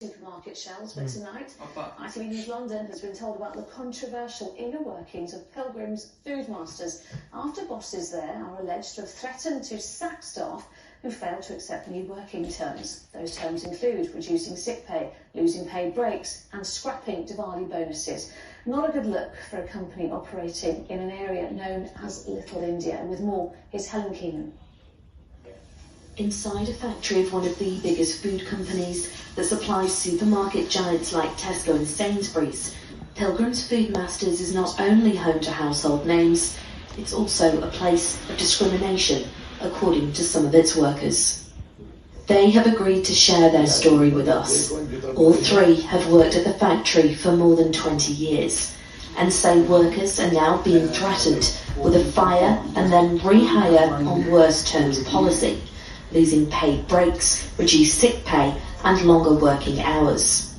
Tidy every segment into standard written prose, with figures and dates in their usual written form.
supermarket shelves, but tonight, ITV News London has been told about the controversial inner workings of Pilgrimes Food Masters after bosses there are alleged to have threatened to sack staff who failed to accept new working terms. Those terms include reducing sick pay, losing paid breaks and scrapping Diwali bonuses. Not a good look for a company operating in an area known as Little India. With more, here's Helen Keenan. Inside a factory of one of the biggest food companies that supplies supermarket giants like Tesco and Sainsbury's, Pilgrimes Food Masters is not only home to household names, it's also a place of discrimination, according to some of its workers. They have agreed to share their story with us. All three have worked at the factory for more than 20 years and say workers are now being threatened with a fire and then rehire on worse terms policy, losing paid breaks, reduced sick pay and longer working hours.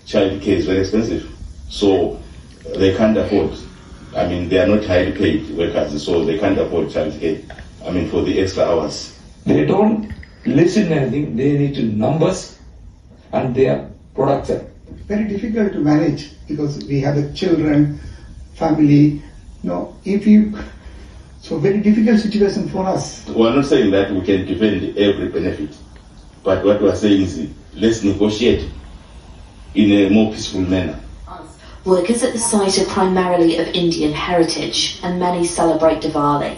Childcare is very expensive, so they can't afford. They are not highly paid workers, so they can't afford childcare. For the extra hours. They don't listen to anything, they need to numbers and their products are very difficult to manage because we have the children, family. So very difficult situation for us. We are not saying that we can defend every benefit, but what we are saying is let's negotiate in a more peaceful manner. Workers at the site are primarily of Indian heritage and many celebrate Diwali.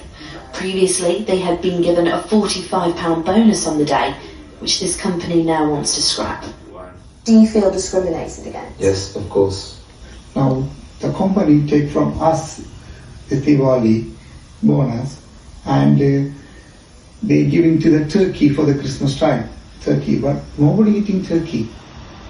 Previously, they had been given a £45 bonus on the day, which this company now wants to scrap. Do you feel discriminated against? Yes, of course. Now the company take from us the Diwali bonus and they giving to the turkey for the Christmas time. Turkey, but nobody eating turkey.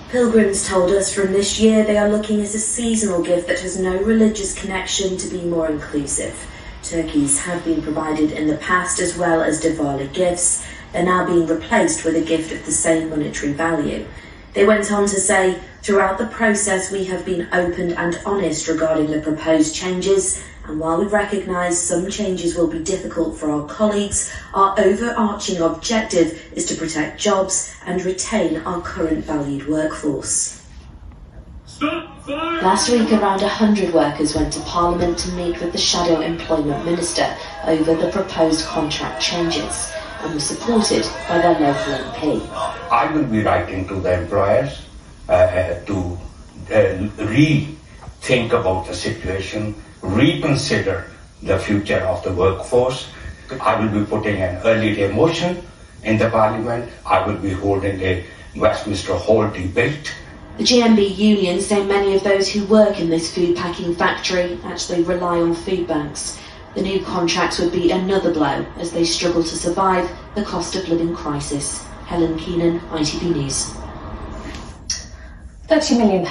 Pilgrimes told us from this year they are looking at a seasonal gift that has no religious connection to be more inclusive. Turkeys have been provided in the past as well as Diwali gifts. They're now being replaced with a gift of the same monetary value. They went on to say, throughout the process we have been open and honest regarding the proposed changes, and while we recognise some changes will be difficult for our colleagues, our overarching objective is to protect jobs and retain our current valued workforce. Last week, around 100 workers went to Parliament to meet with the Shadow Employment Minister over the proposed contract changes and were supported by their local MP. I will be writing to the employers to rethink about the situation, reconsider the future of the workforce. I will be putting an early day motion in the Parliament. I will be holding a Westminster Hall debate. The GMB union say many of those who work in this food packing factory actually rely on food banks. The new contracts would be another blow as they struggle to survive the cost of living crisis. Helen Keenan, ITV News. £30 million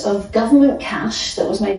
of government cash that was made